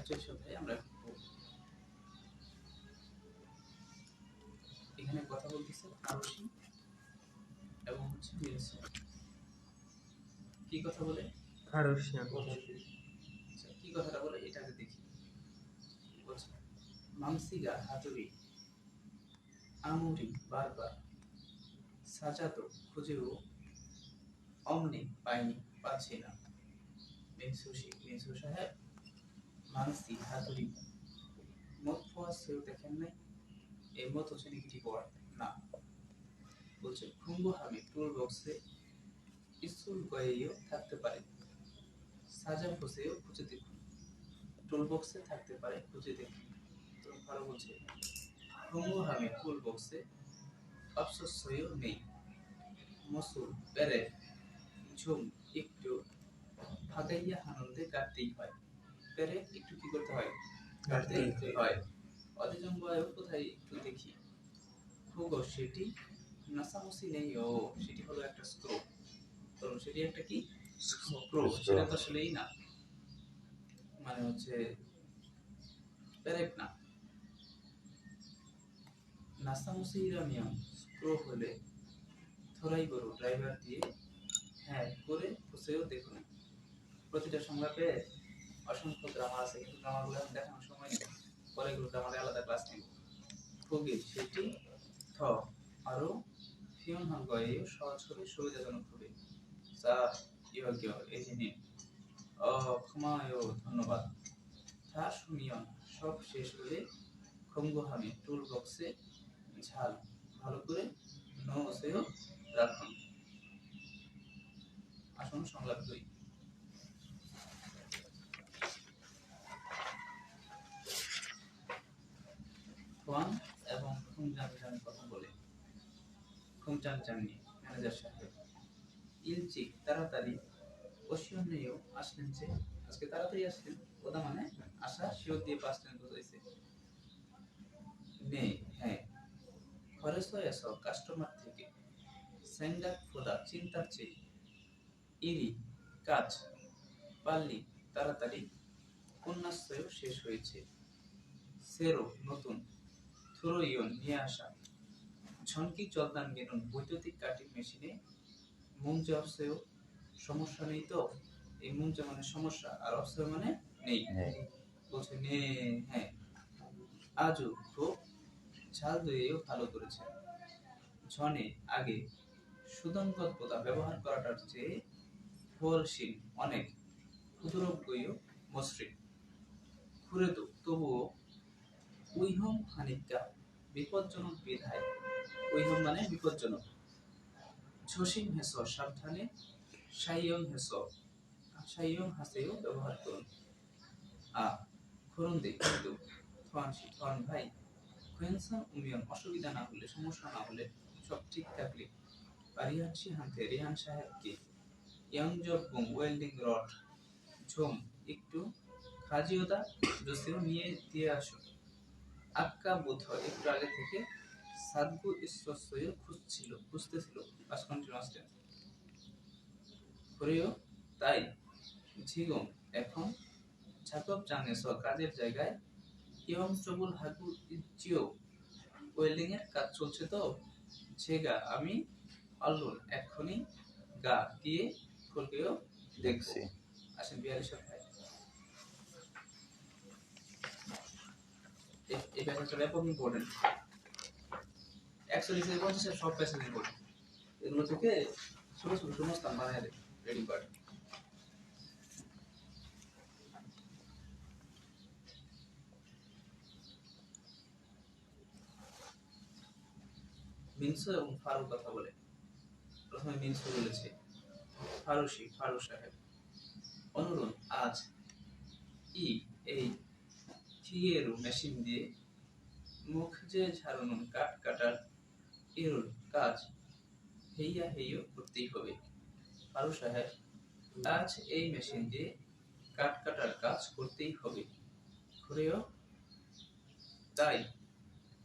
আচ্ছা ভাই আমরা এখানে কথা বলতেছি আরশি এবং হচ্ছে মিনসু কি কথা বলে আরশি আচ্ছা কি কথাটা বলে এটাকে দেখি বলছে মামসিগা হাতুড়ি আমুরি বারবার সাজাতো খুঁজেও অমনি পাইনি পাচ্ছি না মিনসু সাহেব মানসি হাতুড়ি মত ফোয়া সেও দেখেন নাই এই মত হচ্ছে নেগেটিভ ওয়ার্ড না বলছে খুঙ্গু হামি টুল বক্সে স্কুল গয়েও থাকতে পারে সাজা খুঁজেও খুঁজে দেখুন টুল বক্সে থাকতে পারে খুঁজে দেখুন তো ভালো বলছে খুঙ্গু হামি টুল বক্সে আফসোস হয়েও নেই মসুর পেরে ঝুম একটু ভাগাইয়া আনন্দে কাটতেই হয় পেরে একটু কি করতে হয় কাটতেই হয় অধিজম বয়ও কোথায় একটু দেখি খুগো সেটি নাসামুসি নেই ও সেটি হলো একটা স্ক্রো তো সেটি একটা কি স্ক্রো সেটা তো আসলেই না মানে হচ্ছে পেরেক না নাসামুসি ইরামিয়াম স্ক্রো হলে থোরাই বড় ড্রাইভার দিয়ে হ্যাঁ করে খুঁজেও দেখুন প্রতিটা সংলাপে অসংখ্য গ্রামার আছে কিন্তু গ্রামারগুলো এখন দেখানোর সময় নেই পরে এগুলো গ্রামারে আলাদা ক্লাস নেব খুবই সেটি থ আরো ফিয়ন হাঙ্গয়ে সহজ হবে সুবিধাজনক হবে যা ইয়োগ্য এই যে নিন ক্ষমায় ধন্যবাদ থা শুনিয়ন সব শেষ হলে খঙ্গুহামি টুল বক্সে ঝাল ভালো করে নোসেও রাখুন আসুন সংলাপ 2 ওয়ান এবং খুমজাং কথা বলে খুমজাং জাংনি ম্যানেজার সাহেব ইলচি তাড়াতাড়ি ওশিয়নেও আসলেন যে আজকে তাড়াতাড়ি আসলেন ওটা মানে আশা শিওর দিয়ে পাস্ট টেন্স বোঝাইছে নে হ্যাঁ খরচ হয়ে আসো কাস্টমার থেকে সেন্ডাক খোদা চিন্তার চেয়ে ইরি কাজ পাল্লি তাড়াতাড়ি কন্যাশ্রয় শেষ হয়েছে সেরো নতুন থুরোইয়ন নিয়ে আসা ঝনকি জলদান গেনুন বৈদ্যুতিক কাটিং মেশিনে মুংজা অবশ্যও সমস্যা নেই তো এই মুংজা মানে সমস্যা আর অবশ্যই মানে নেই বলছে নে হ্যাঁ আজও খুব ঝাল দইয়েও ভালো করেছে ঝনে আগে সুদনগততা ব্যবহার করাটার চেয়ে ফলশীল অনেক ক্ষুদ্রজ্ঞও মসৃণ খুঁড়ে তো তবুও উইহম হানিকা বিপজ্জনক বিধায় উইহম মানে বিপজ্জনক ঝসিম হেস সাবধানে সাইয়ং হাসেও ব্যবহার করুন করুন দে কিন্তু থন ভাই কোয়েনসান উমিয়ন অসুবিধা না হলে সমস্যা না হলে সব ঠিক থাকলে পারিহানসি হানতে রেহান সাহেবকে ইয়াংজব বুং ওয়েল্ডিং রড ঝুম একটু খাজিওদা জসিও নিয়ে দিয়ে আসো আক্কা বোধ হয় একটু আগে থেকে সাদগু ইস্তসয় খুঁজতেছিল পাস কন্টিনিউয়াস টেন্স করেও তাই ঝিগম এখন ছাকব জাংনেস কাজের জায়গায় ইয়ং চবুল হাগু ইচিও ওয়েল্ডিং এর কাজ চলছে তো ছেগা আমি অলুন এক্ষুনি গা দিয়ে ফুলকেও দেখছি আসেন 42 সপ্তাহে এই প্যাসেজটা ব্যাপক ইম্পর্টেন্ট অ্যাকচুয়ালি সেই পঞ্চাশের সব প্যাসেজ ইম্পর্টেন্ট এগুলো থেকে ছোট ছোট শূন্যস্থান বানিয়ে দেয় রেডি পার্ট মিনসু এবং ফারুক কথা বলে প্রথমে মিনসু বলেছে ফারুক সাহেব অনুরোধ আজ এই থিয়েরু মেশিন দিয়ে মুখ যে ঝাড়ুন কাট কাটার এরুর কাজ হেইও করতেই হবে ফারুক সাহেব আজ এই মেশিন দিয়ে কাট কাটার কাজ করতেই হবে ঘুরেও তাই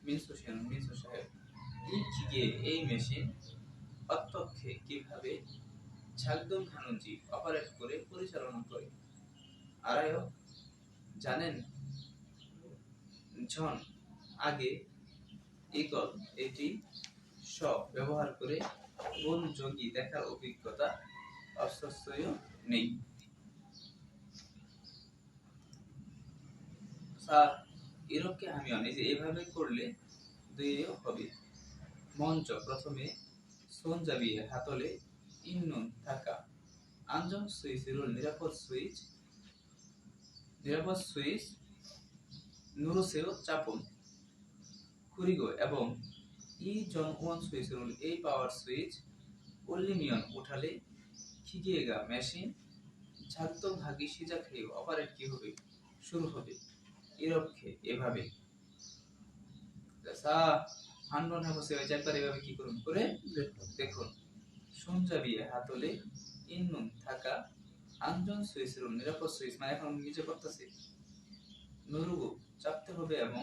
মিনসু সাহেব এই মেশিন অত্যক্ষে কিভাবে ঝাকদম হানুজি অপারেট করে পরিচালনা করে আড়াইও জানেন ঝন আগে ইগল এটি স ব্যবহার করে কোন যোগী দেখার অভিজ্ঞতা অস্বস্বয় নেই। স্যার ইরোকে আমি অনেক যে এভাবে করলে দুইও হবে। মঞ্চ প্রথমে 손잡이의 হাতলে 있는 থাকা 안전 সুইচের নিরাপদ সুইচ 누르세요 চাপুন 그리고 এবং 이 전원 সুইচের এই পাওয়ার সুইচ 올리면 উঠালে 기계가 মেশিন 작동하기 시작해요 অপারেট কি হবে শুরু হবে। 이렇게 এভাবে 자 한번 해보세요। একবার এভাবে কি করুন করে দেখুন। 손잡이의 হাতলে 있는 থাকা 안전 সুইচের নিরাপদ সুইচ মানে এখন নিচে করতেছি 누르고 চাপতে হবে এবং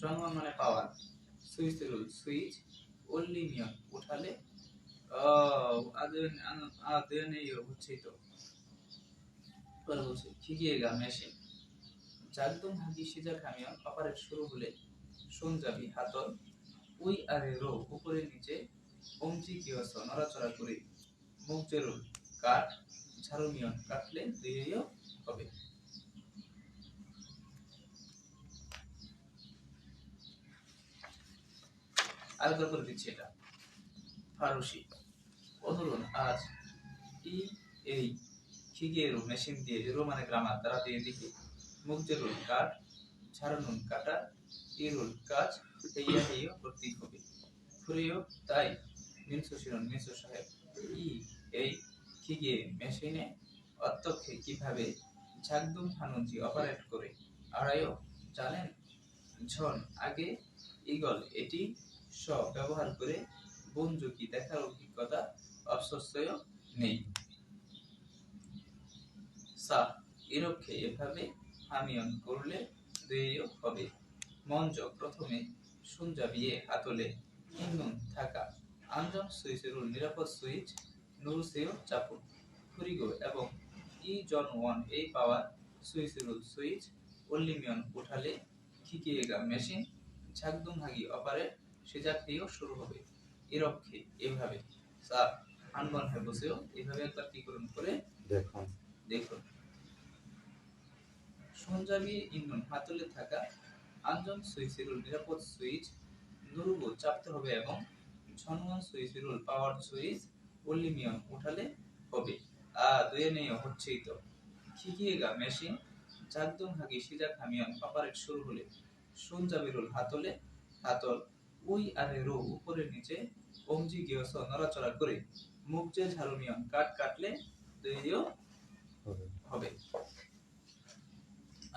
전원 মানে পাওয়ার সুইচের সুইচ 올리면 উঠালে আদেনে요 হচ্ছেই তো পরে বলছে 기계가 মেশিন 작동하기 시작하면 অপারেট শুরু হলে 손잡이 হাতল উই আরে로 উপরে নিচে 움직여서 নড়াচড়া করে মুখজেরুল কাট ঝাড়ুমিয়ন কাটলে দুইও হবে। আরেকবার করে দিচ্ছি এটা। ফারুসি অনুরণ আজ এই 기계로 মেশিন দিয়ে রো মানে গ্রামার দ্বারা দিয়ে দেখি মুখজেরুল কাট ঝাড়ুনুন কাটা ইরুল কাজ হেইয়া করতেই হবে। ফুরিও তাই মিনসু সাহেব এই 기계 মেশিনে অত্যক্ষে কিভাবে ঝাকদুম হানুনজি অপারেট করে আড়াইও জানেন ঝন আগে ইগল এটি স ব্যবহার করে বনযোগী দেখার অভিজ্ঞতা অবশ্যই নেই। সা ইরোকে এভাবে হামিয়ন করলে দুইও হবে। মঞ্চ প্রথমে 손잡이의 হাতলে 있는 থাকা 안전 সুইচের নিরাপদ সুইচ 누르세요 চাপুন 그리고 এবং 이 전원 এই পাওয়ার সুইচের সুইচ 올리면 উঠালে 기계가 মেশিন 작동하기 অপারেট 시작해요 শুরু হবে। 이렇게 এভাবে স্যার 한번 해보세요। এভাবে একবার কি করুন করে দেখুন। 손잡이에 있는 হাতলে থাকা 안전 সুইচের নিরাপদ সুইচ 누르고 চাপতে হবে এবং 전원 সুইচের পাওয়ার সুইচ 올리면 উঠালে হবে। দুয়ে네요 হচ্ছেই তো। 기계가 মেশিন 작동하기 시작하면 অপারেট শুরু হলে 손잡이를 হাতলে হাতল উই আরে로 উপরে নিচে 움직여서 নড়াচড়া করে মুখজে ঝাড়ুমিয়ন কাটলে দুইও হবে।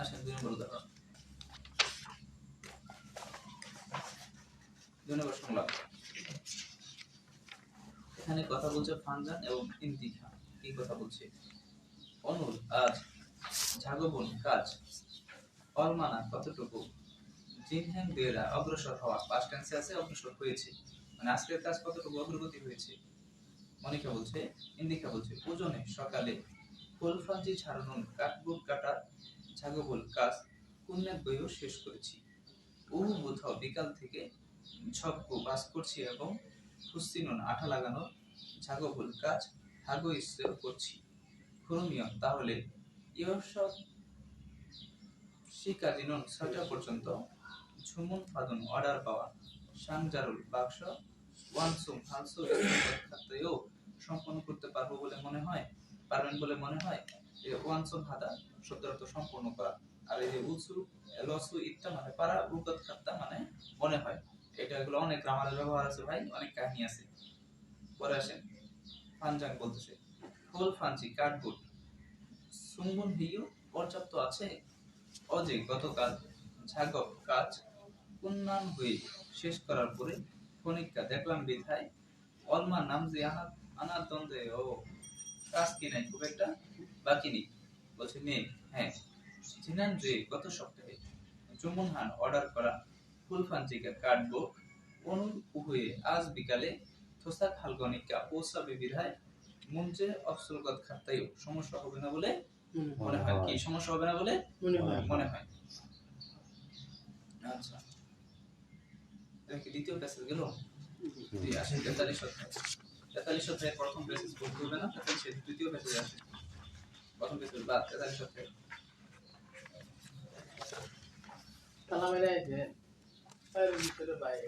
আসেন 2 নম্বর উদাহরণ। 2 নম্বর সংলাপ। এখানে কথা বলছে ফানজান এবং ইন্তিখা। কি কথা বলছে? অনুর আজ ঝাগবন কাজ অলমানা কতটুকু জিনহ্যাং দেরা অগ্রসর হওয়া পাস্ট টেন্সে আছে অগ্রসর হয়েছে মানে আজকের কাজ কতটুকু অগ্রগতি হয়েছে। মনিকা বলছে ইন্দিকা বলছে ওজনে সকালে ফুলফাঞ্জি ছাড়ানোর কাঠবুট কাটার ঝাগবুল কাজ পুণ্যের বইও শেষ করেছি। বোধহয় বিকাল থেকে ছক্কু বাস করছি এবং ফুস্তিনন আঠা লাগানোর ঝাগবুল কাজ হাগো ইসেও করছি। ক্রমিয়ন তাহলে ইয়সব শিকারিনন 6টা পর্যন্ত ঝুমুন ফাদন অর্ডার পাওয়া সাংজারুল বাক্স ওয়ানসুম হালসু খাতেও সম্পন্ন করতে পারবো বলে মনে হয় পারবেন বলে মনে হয়। এই ওয়ানসুম হাদা শব্দের অর্থ সম্পূর্ণ করা আর এই যে উসু লসু ইত্তা মানে পারা উগত খাতা মানে মনে হয়। এটা এগুলো অনেক গ্রামারের ব্যবহার আছে ভাই অনেক কাহিনী আছে। পরে আসেন ফানজাং বলতেছে ফুল ফাঞ্চি কাঠবুট সুঙ্গুন হিউ পর্যাপ্ত আছে। অজে গতকাল ঝাগব কাজ পুন্নান হয়ে শেষ করার পরে খনিকা দেখলাম বিধায় অলমা নাম যে আনার দ্বন্দ্বে ও কাজ কি নাই খুব একটা বাকি নেই। বলছে নেই হ্যাঁ জিনান যে গত সপ্তাহে জুমুনহান অর্ডার করা ফুল ফাঞ্চিকা কাটবো অনুর উভয়ে আজ বিকালে থোসাক হালগনিকা পৌঁছাবে বিধায় মঞ্চে অবসরগত খাতায়ও সমস্যা হবে না বলে মনে হয় কি সমস্যা হবে না বলে মনে হয়। আচ্ছা দেখি দ্বিতীয় প্যাসেজ গেল। জি আসেন 43 অধ্যায়। 43 অধ্যায়ের প্রথম প্যাসেজ পড়তে হবে না, 43 দ্বিতীয় প্যাসেজে আসে। প্রথম প্যাসেজ বাদ 43 অধ্যায়। তালা মেরে যে তার ভিতরে বাইরে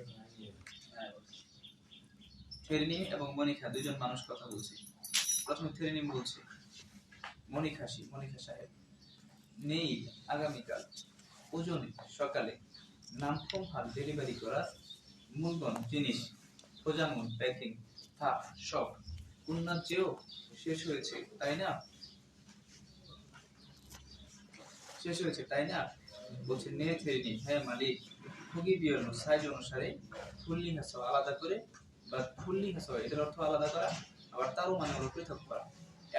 থেরিনিম এবং মনিকা দুইজন মানুষ কথা বলছে। প্রথমে থেরিনিম বলছে, মনিকা সাহেব নেই আগামীকাল ওজনে সকালে নামফম হাল ডেলিভারি করার মূলধন জিনিস খোঁজামুন প্যাকিং থা সব উন্নত চেয়েও শেষ হয়েছে তাই না? বলছে নে থেরিনিম হ্যাঁ মালিক। খুগি বিয়র্ণ সাইজ অনুসারে ফুল্লি হাস আলাদা করে বা ফুল্লি হাস এটার অর্থ আলাদা করা, আবার তারও মানে হলো পৃথক করা।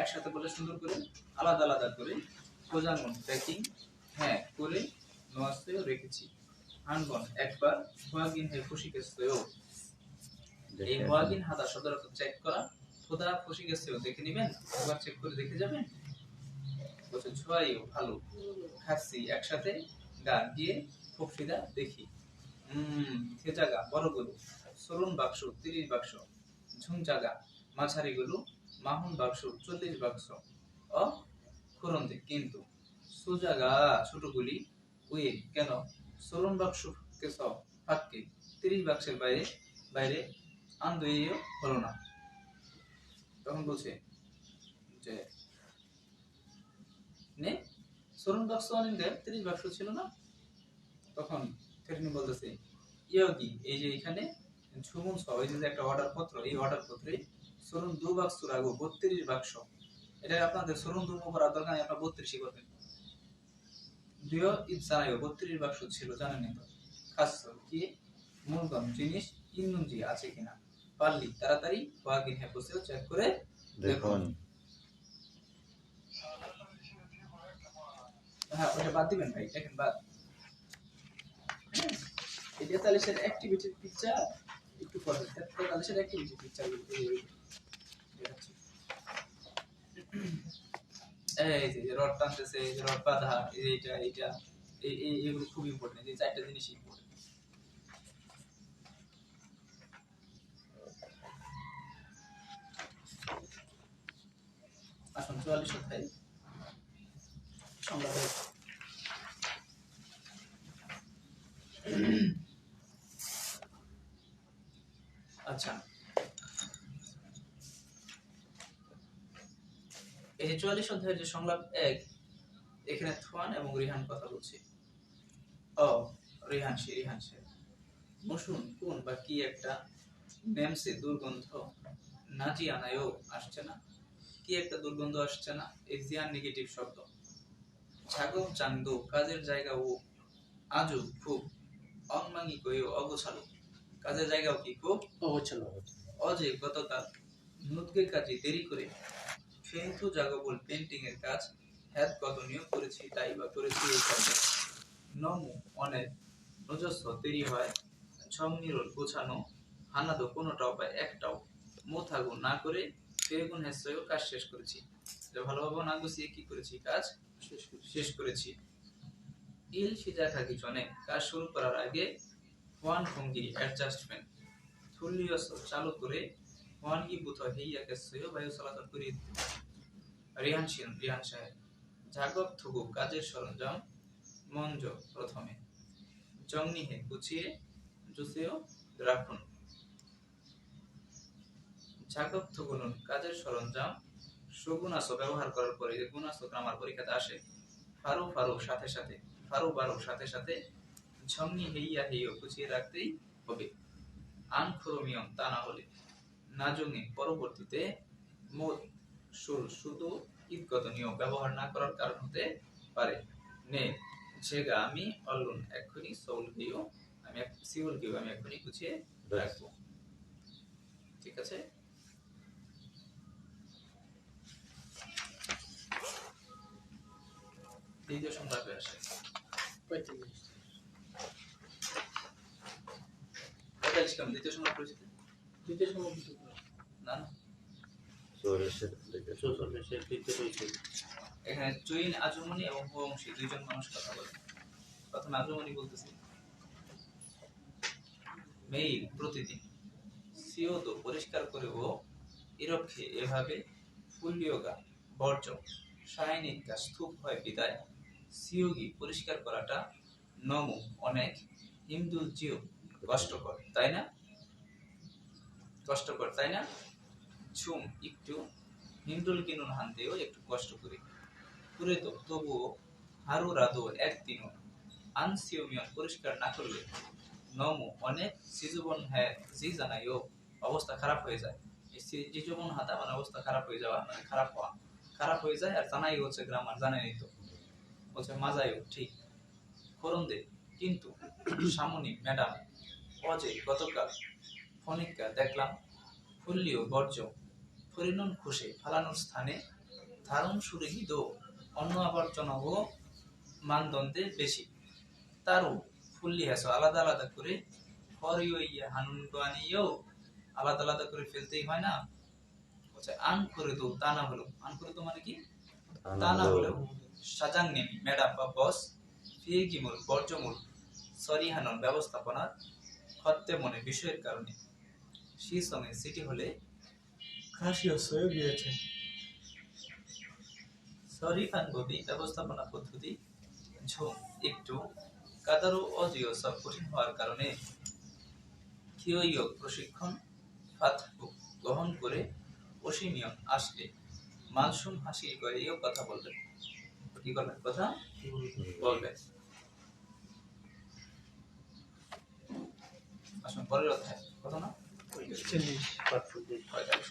একসাথে বলে সুন্দর করে আলাদা আলাদা করে খোঁজামুন প্যাকিং হ্যাঁ করে নোয়াসেও রেখেছি। আনবন একবার হোয়াগিন হে খুশি গেছেও। এই হোয়াগিন হাদা শব্দের অর্থ চেক করা, খোদা খুশি গেছেও দেখে নেবেন, একবার চেক করে দেখে যাবেন। বলছে ছয়ও ভালো খাচ্ছি একসাথে গান গিয়ে ফফিদা দেখি। সে জায়গা বড় গরু সরুন বাক্স 30 বাক্স, ঝুম জায়গা মাঝারি গরু মাহুন বাক্স 40 বাক্স, অ খুরন্দে কিন্তু সুজাগা ছোটগুলি উয়ে কেন সরুন বাক্স কেস ফাঁককে 30 বাক্সের বাইরে আন্দোলন হলো না। তখন বলছে যে নে সরুন বাক্স অনিন্দে 30 বাক্স ছিল না। তখন থেরিনি বলতেছে ইয়োগি এই যে এখানে ঝুমুন সহ এই যে একটা অর্ডার পত্র, এই অর্ডার পত্রে সরুন 2 বাক্স রাখবো 32 বাক্স। এটা আপনাদের সরুন 2 করার দরকার নেই, আপনারা 32ই করবেন। দিও ইচ্ছানায় 32 বাক্স ছিল জানেন তো। খাস কি মূলধন জিনিস ইন্নুনজি আছে কিনা পারলি তাড়াতাড়ি ওয়াগিন হে বসেও চেক করে দেখুন। হ্যাঁ ওটা বাদ দিবেন ভাই, দেখেন বাদ। এই 43 এর অ্যাক্টিভিটি পিকচার একটু পরে 43 এর অ্যাক্টিভিটি পিকচার দেখাচ্ছি। এই যে রড টানতেছে, এই যে রড বাঁধা, এইটা এগুলো খুব ইম্পর্টেন্ট, এই চারটা জিনিস ইম্পর্টেন্ট। আসুন 44 অধ্যায় সংলাপের আচ্ছা এই যে 44 অধ্যায়ের যে সংলাপ 1, এখানে থুয়ান এবং রিহান কথা বলছে। রিহান সে মসুন কোন বা কি একটা নেমসে দুর্গন্ধ নাজি আনায়ও আসছে না, কি একটা দুর্গন্ধ আসছে না, এই জিয়ান নেগেটিভ শব্দ। ঝাগব চাংদো কাজের জায়গা ও আজও খুব অংমাঙ্গি কইও অগোছালো, কাজের জায়গাও কি খুব অগোছালো। অজে গতকাল নুদগে কাজে দেরি করে ফেন্থু জাগবল পেন্টিং এর কাজ হ্যাত কত নিয়োগ করেছি তাই বা করেছি এই কাজে। নমু অনেক নজস্ব দেরি হয়, ছংনিরল গোছানো হানাদো কোনোটাও বা একটাও মোথাগু না করে ফেগুন হেসেও কাজ শেষ করেছি। ভালোভাবে না গুছিয়ে কি করেছি কাজ শেষ করেছি। ইল সিজা থাকি জনে কাজ শুরু করার আগে ওয়ান ভঙ্গি অ্যাডজাস্টমেন্ট থুলিয়স চালু করে ওয়ান কি বুথ হেইয়া কেসেও বায়ু চলাচল করে। রিহান সাহেব ঝাগব থুগু কাজের সরঞ্জাম মঞ্জ প্রথমে জংনিহে গুছিয়ে জুসেও রাখুন। ঝাগব থুগুনুন কাজের সরঞ্জাম সুগুণাস ব্যবহার করার পরে যে গুণাস গ্রামার পরীক্ষাতে আসে ফারু বারো সাথে সাথে ঝংনি হেইয়া হেইও গুছিয়ে রাখতেই হবে। আনখুরমিয়ম তা না হলে নাজুঙে পরবর্তীতে মোদ শুধু ঈদগত নিয়ম ব্যবহার না করার কারণ হতে পারে। নে ঝেগা আমি অল্লুন এক্ষুনি সিউল গিও আমি এক্ষুনি গুছিয়ে রাখবো। ঠিক আছে, দ্বিতীয় সংলাপে আসে 45 কেমন দ্বিতীয় সংলাপ রয়েছে? দ্বিতীয় সংলাপ না না 44 দ্বিতীয় রয়েছে। এখানে চুইন আজমনি এবং হুয়ংশি দুইজন মানুষ কথা বলে। প্রথমে আজমনি বলতেছি, মেইল প্রতিদিন সিওদো পরিষ্কার করে ও ইরক্ষে এভাবে ফুলিয়োগা বর্জ্য সায়নিকা স্তূপ হয় বিদায় সিয়োগি পরিষ্কার করাটা নমু অনেক হিমদুল জিও কষ্টকর তাই না, কষ্টকর তাই না, ঝুম একটু হিমদুল কিনুন হানতেও একটু কষ্ট করি পুরে তো তবুও হারু রাদো একদিনও আনসিওমিয়ন পরিষ্কার না করলে নমু অনেক সিজুবন হ্যাঁ জি জানাইও অবস্থা খারাপ হয়ে যায়। জিজুবন হাতা মানে অবস্থা খারাপ হয়ে যাওয়া, মানে খারাপ হওয়া, খারাপ হয়ে যায়। আর জানাই হচ্ছে গ্রামার, জানেনই তো, বলছে মাজাইও ঠিক করন্দে কিন্তু সামনি ম্যাডাম অজে গতকাল ফনিকা দেখলাম ফুল্লিও বর্জ্য পরিণন খুশে ফালানোর স্থানে ধারণ সুরে দো অন্য আবর্জনা ও মানদণ্ডে বেশি তারও ফুল্লি হেসো আলাদা আলাদা করে ফরিও ইয়া হানুন গানিও আলাদা আলাদা করে ফেলতেই হয় না। বলছে আন করে দো তা না হলো, আন করে দো মানে কি, তা না হলেও সাজাং নেমি ম্যাডাম বা বস ফিয়েগিমুল বর্জ্যমূল সরিহানন ব্যবস্থাপনার খত্তে মনে বিষয়ের কারণে সেই সঙ্গে সিটি হলে খাসিও সয়ে গিয়েছে। সরিফান ববি ব্যবস্থাপনা পদ্ধতি ঝোম একটু কাদারো অজিও সব কঠিন হওয়ার কারণে থিওইয়ক প্রশিক্ষণ ফাতহু গ্রহণ করে অসীমিয়ন আসলে মালসুম হাসিল করে এও কথা বলবেন। কি করবেন, কথা বলবেন। আসুন পরের অধ্যায়, কত না 45।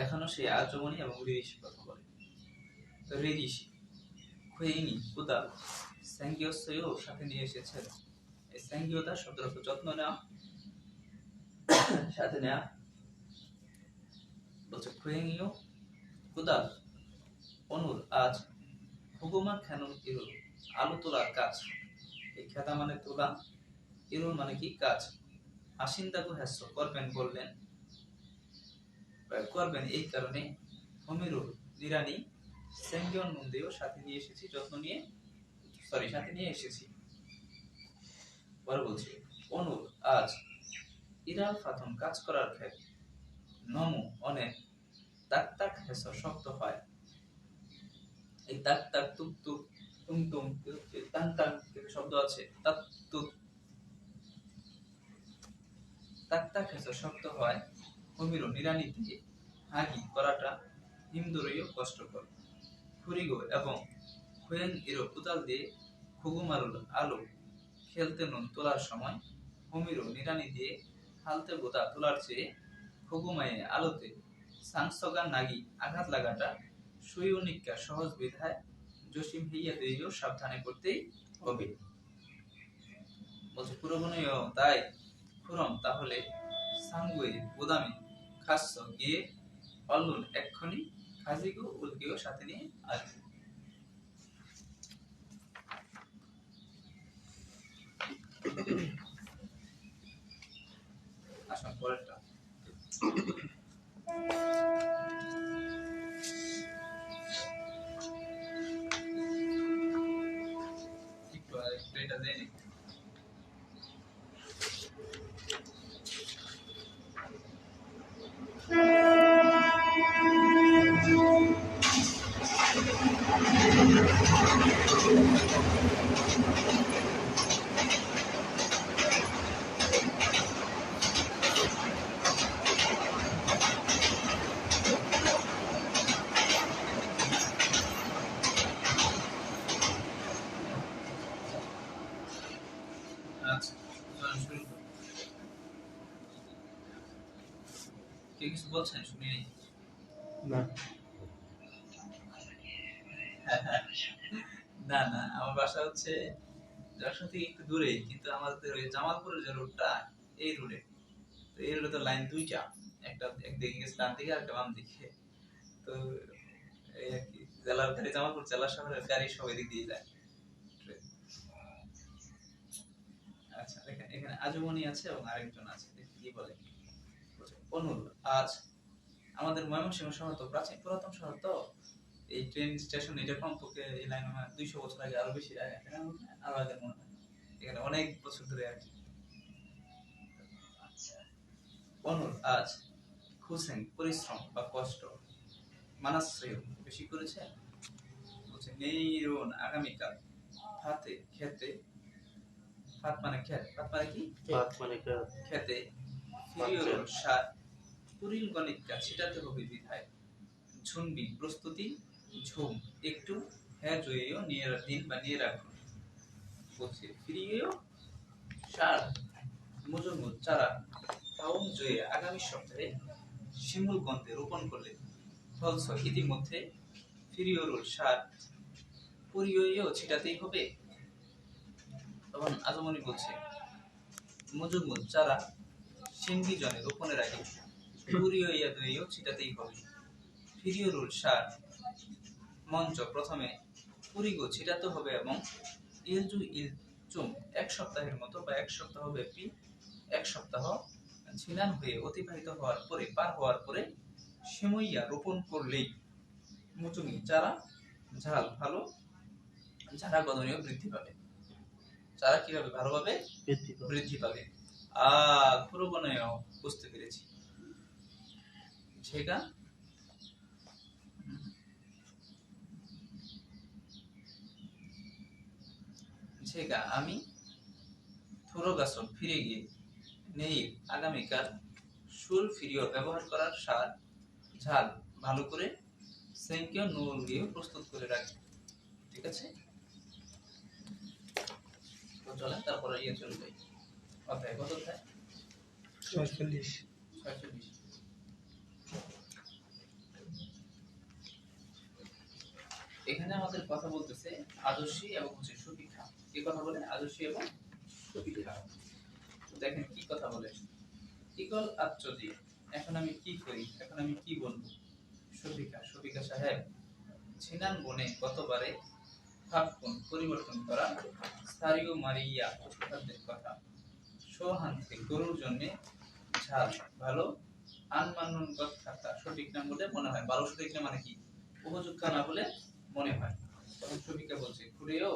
এখনো সেই আজমনি এবং রিদিশি কথা বলে। রিদিশি খুয়েইনি উদাল স্যাঙ্গিওসইও সাথে নিয়ে এসেছেন। এই স্যাঙ্গিওতা শব্দের অর্থ যত্ন নেওয়া, সাথে নেওয়া। বলছে খুয়েইনিও উদাল অনুর আজ হুগুমা খ্যানুন ইরুল আলু তোলার কাজ। এই খেতা মানে তোলা, ইরুল মানে কি কাজ। আশিন্দাগু হ্যাস্য করবেন বললেন, করবেন এই কারণে হমিরুল নিরানি সেঙ্গিয়ন মন্দিও সাথে নিয়ে এসেছি, যত্ন নিয়ে সাথে নিয়ে এসেছি। পরে বলছি অনুর আজ ইরাল ফাথন কাজ করার ক্ষেত নমু অনেক তাক তাক হেস শক্ত হয়। এই তাক তাক তুক তুক তুম তুম টান টান শব্দ আছে, তাক তুক তাক তাক হেস শক্ত হয়। হমিরো নিরানি দিয়ে হাগি করাটা হিমদুরীয় কষ্টকর। ফুরিগো এবং খুয়েন ইরো কুদাল দিয়ে খুগুমারুল আলু খেলতে নুন তোলার সময় হুমিরো নিরানি দিয়ে হালতে বোতা তোলার চেয়ে খুগুমায়ে আলোতে সাংসগা নাগি আঘাত লাগাটা সুইউনিকা সহজ বিধায় জসিম হইয়া দিয়েও সাবধানে করতেই হবে। বলছে পুরোগুণীয় তাই খুরম তাহলে সাঙ্গুয়ে গুদামে খাস্য গিয়ে অল্লুন এক্ষুনি খাজিগো উলগিও সাথে নিয়ে আসবে। আসুন পরেরটা। একটু এটা দেয় নি। কে কিছু বলছেন শুনি না না না, আমার বাসা হচ্ছে যশোর থেকে একটু দূরে, কিন্তু আমাদের ওই জামালপুরের যে রোডটা এই রোডে, তো এই রোডে তো লাইন দুইটা, একটা একদিকে গেছে ডান দিকে আর একটা বাম দিকে, তো এই আর কি জেলার গাড়ি, জামালপুর জেলা শহরের গাড়ি সব এদিক দিয়ে যায়। আচ্ছা দেখেন এখানে আজমনি আছে এবং আরেকজন আছে, দেখি কি বলে। অনুল, আজ আমাদের ময়মনসিংহ শহর তো প্রাচীন পুরাতন শহর, তো এই ট্রেন স্টেশন এটা কমপক্ষে এই লাইন 200 বছর আগে, আরো বেশি আগে, আরো আগে মনে হয়, এখানে অনেক বছর ধরে আর কি। অনুল, আজ খুশেন পরিশ্রম বা কষ্ট মানাশ্রয় বেশি করেছে। বলছে নেইরন আগামীকাল ফাতে খেতে, ফাত মানে খেত, ফাত মানে কি, ফাত মানে খেতে ফিরিয়রুল সাত পুরিল গণিতটা ছিটাতে হবে বিধায় ঝুনবি প্রস্তুতি ঝুম একটু হ্যাঁ জয়েও নিয়ে দিন বা নিয়ে রাখুন। বলছে ফিরিয়েও সার মজুমুদ চারা তাও জয়ে আগামী সপ্তাহে শিমুল গন্ধে রোপণ করলে ফলস ইতিমধ্যে ফিরিয়রুল সার পুরিয়েও ছিটাতেই হবে। তখন আজমনি বলছে মজুমুদ চারা সিঙ্গি জনে রোপণের আগে পুরিয়েও দইও ছিটাতেই হবে। ফিরিয়রুল সার মঞ্চ প্রথমে পুরিগো ছিটাতে হবে এবং ইলজু ইলচুম এক সপ্তাহের মতো বা এক সপ্তাহ ব্যাপী, এক সপ্তাহ ঝিনান হয়ে অতিবাহিত হওয়ার পরে, পার হওয়ার পরে সিমইয়া রোপণ করলেই মুচুমি চারা ঝাল ভালো, চারা গদনীয় বৃদ্ধি পাবে। চারা কিভাবে ভালোভাবে বৃদ্ধি পাবে। খুরবনয় বুঝতে পেরেছি। সেটা সেটা আমি থোরগাছন ফিরে গিয়ে নেই আগামীকাল সুর ফিরিও ব্যবহার করার সার ঝাল ভালো করে সেঙ্কিও নুল দিয়ে প্রস্তুত করে রাখি। ঠিক আছে, তো চলেন তারপরে ইয়ে চলে যাই। অধ্যায় কত অধ্যায়? 46। এখানে আমাদের কথা বলতেছে আদর্শী এবং হচ্ছে সুবিধা। কি কথা বলে? আদর্শী এবং সুবিধা। দেখেন কি কথা বলে। ইগল আচ্চজি, এখন আমি কি করি, এখন আমি কি বলবো। সুবিকা সাহেব ছিনান বনে গতবারে ফাঁকুন পরিবর্তন করা সারিও মারিয়া খাদ্যের কথা সোহান্তে গরুর জন্য ঝাল ভালো আনমানুন কথা সঠিক না বলে মনে হয়। ভালো সঠিক না মানে কি, উপযুক্ত না বলে মনে হয়। তখন সুবিকা বলছে ঘুরেও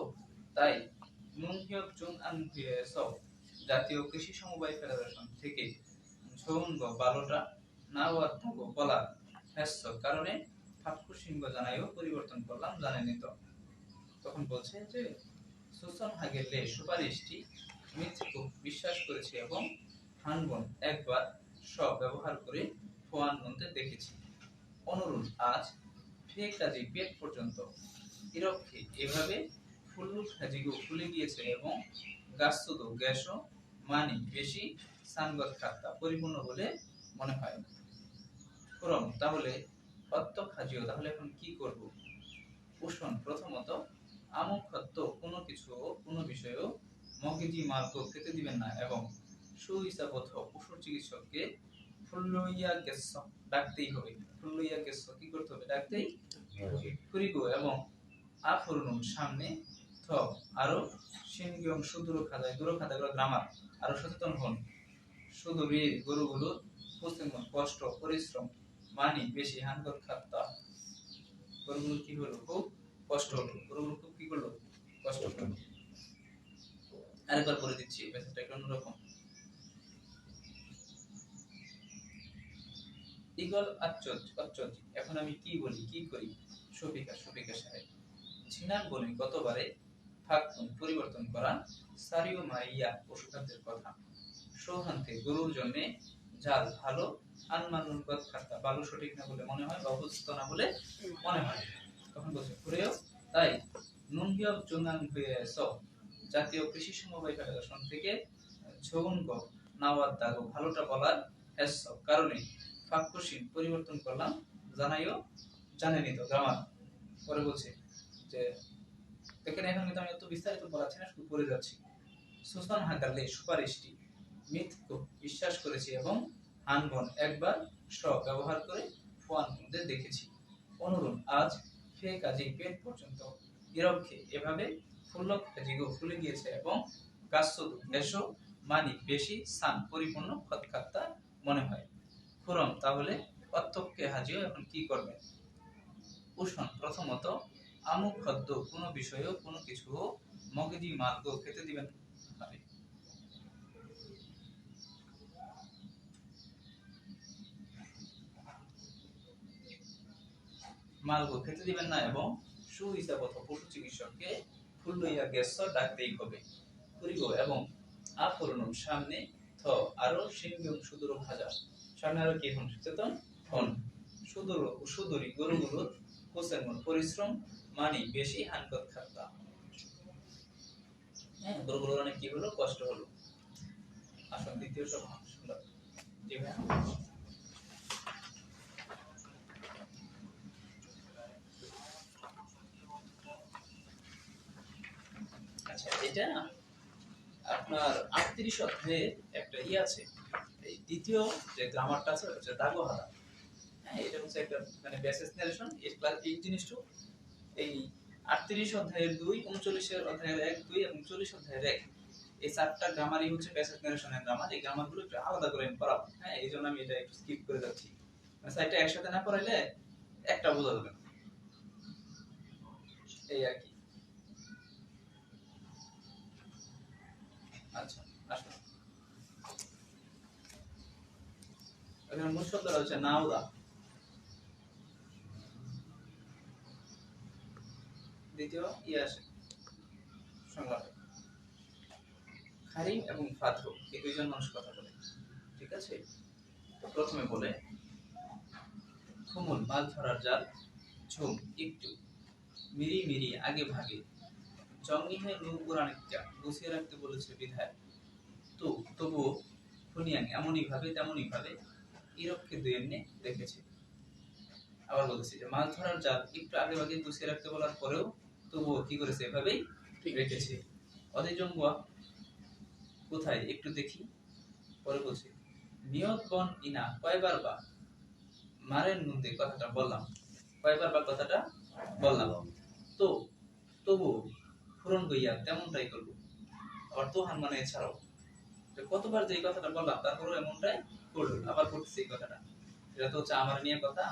তাই নুনহিয়ক জুন আন সব জাতীয় কৃষি সমবায় ফেডারেশন থেকে ছৌনগ বালোটা না হওয়ার থাকো বলা হ্যাস্য কারণে ঠাকুর সিংহ জানাইও পরিবর্তন করলাম, জানেনি তো। তখন বলছে যে সুসন হাগেলে সুপারিশটি মিথ্যুক বিশ্বাস করেছে এবং হানবন একবার সব ব্যবহার করে ফোয়ান মন্তে দেখেছি। অনুরূপ আজ ফে কাজে পেট পর্যন্ত ইরক্ষে এভাবে ফুল্লু খাজিগো ফুলে গিয়েছে এবং গাছতো গ্যাসও মানি বেশি সানগত খাতা পরিপূর্ণ বলে মনে হয়। করম তাহলে অত্য খাজিও, তাহলে এখন কি করব। পোষণ প্রথমত আমুখত্ব কোনো কিছু কোনো বিষয়েও মগেজি মার্গ খেতে দিবেন না এবং সুহিসাবত পশুর চিকিৎসককে ফুল্লইয়া গেছ ডাকতেই হবে। ফুল্লইয়া গেছ কি করতে হবে, ডাকতেই করিগো এবং আফরনুন সামনে থ আরো সিনগিয়ম সুদূর খাদায় দূর খাদাগুলো গ্রামার আরো সচেতন হন। শুধু গরুগুলো পুষ্টিমন কষ্ট পরিশ্রম মানি বেশি হানগত খাতা গরুগুলো কি হলো, খুব কষ্ট হলো। গরুগুলো খুব কি করলো, কষ্ট হলো। আরেকবার বলে দিচ্ছি, মেসেজটা একটু অন্যরকম। ইগল আচ্চজ, এখন আমি কি বলি, কি করি। সুফিকা সাহেব ছিনান বলি গতবারে ফাঁকুন পরিবর্তন করা সারিও মারিয়া পশুখাদ্যের কথা সোহান্তে গরুর জন্য জাল ভালো আনমানুন গত খাতা ভালো সঠিক না বলে মনে হয় বা উপযুক্ত না বলে মনে হয়। তখন বলছে ঘুরেও তাই নুনহিয়ক জুনান সব জাতীয় কৃষি সমবায় ফেডারেশন থেকে ছৌনগ নাওয়াত দাগো ভালোটা বলার হ্যাস্য কারণে ফাঁকুশিন পরিবর্তন করলাম, জানাইও জানেনি তো গ্রামার। পরে বলছে যে দেখেন এখন কিন্তু আমি এত বিস্তারিত বলাচ্ছি না, শুধু পড়ে যাচ্ছি। সুসান হাগালে সুপারিশটি মিথ্যুক বিশ্বাস করেছি এবং হানবন একবার সব ব্যবহার করে ফোয়ান মধ্যে দেখেছি। অনুরূপ আজ ফে কাজী পেট পর্যন্ত ইরক্ষে এভাবে ফুল্ল কাজীগো ফুলে গিয়েছে এবং গাছসদু বেশো মানি বেশি স্থান পরিপূর্ণ খতখাত্তা মনে হয়। খুরম তাহলে অত্যক্ষে হাজিও এখন কি করবে? উষণ প্রথমত আমুক খাদ্য কোনো বিষয়ও কোনো কিছু মগজি মার্গ খেতে দিবেন পারে। মার্গ খেতে দিবেন না এবং সুহিসাবত পশু চিকিৎসককে ফুল লইয়া গেছ ডাকতেই হবে। করিব এবং আপরণম সামনে থ আরো সিংহম সুদূর ভাজা সামনে আরো কি হন সচেতন হন। সুদূর সুদূরী গরুগুলো হোসেন পরিশ্রম মানি বেশি হানকত খাত্তা। হ্যাঁ, গরুগুলোর অনেক কি হলো, কষ্ট হলো। আসল দ্বিতীয় সব সুন্দর। জি ভাই। আচ্ছা, এটা আপনার 38 অধ্যায়ে একটা আছে, এই দ্বিতীয় যে গ্রামারটা আছে হচ্ছে দাগোহারা। হ্যাঁ, এটা হচ্ছে একটা মানে বেসিস নারেশন। এই ক্লাস এই জিনিসটা এই 38 অধ্যায়ের 2, 39 অধ্যায়ের 1, 2 এবং 40 অধ্যায়ের 1, এই চারটা গ্রামারই হচ্ছে বেসিক নারেশনের গ্রামার। এই গ্রামারগুলো একটু আলাদা করে আমি পড়াবো। হ্যাঁ, এইজন্য আমি এটা একটু স্কিপ করে যাচ্ছি। মানে সাইডটা একসাথে না পড়াইলে একটা বোঝা যাবে না, এই আর কি। আচ্ছা, আসুন। এখানে মূল শব্দটা হচ্ছে নাউদা। দ্বিতীয় আসে সংলাপে খারিম এবং ফাদ্র এই দুইজন মানুষ কথা বলে, ঠিক আছে? তো প্রথমে বলে খুমুল মাছ ধরার জাল, ঝুম একটু মিরি মিরি আগে ভাগে, জঙ্গিহে নু পুরাণিকটা গুছিয়ে রাখতে বলেছে বিধায়, তো তবুও খুনিয়াং এমনই ভাবে তেমনই ভাবে ইরক্ষে দুই এমনি রেখেছে। আবার বলতেছি যে মাছ ধরার জাল একটু আগে ভাগে গুছিয়ে রাখতে বলার পরেও তবুও কি করেছে, এভাবেই রেখেছে। অধিজম্বুয়া কোথায় একটু দেখি। পরে বলছে নিয়ত বন ইনা কয়বার বা মারের নন্দে কথাটা বললাম, কয়বার বা কথাটা বললাম, তো তবু পূরণ হইয়া তেমনটাই করবো। আবার তোহান মানে এছাড়াও কতবার যে কথাটা বললাম তারপরেও এমনটাই করলো, আবার করতেছে এই কথাটা। এটা তো হচ্ছে আমার নিয়ে কথা।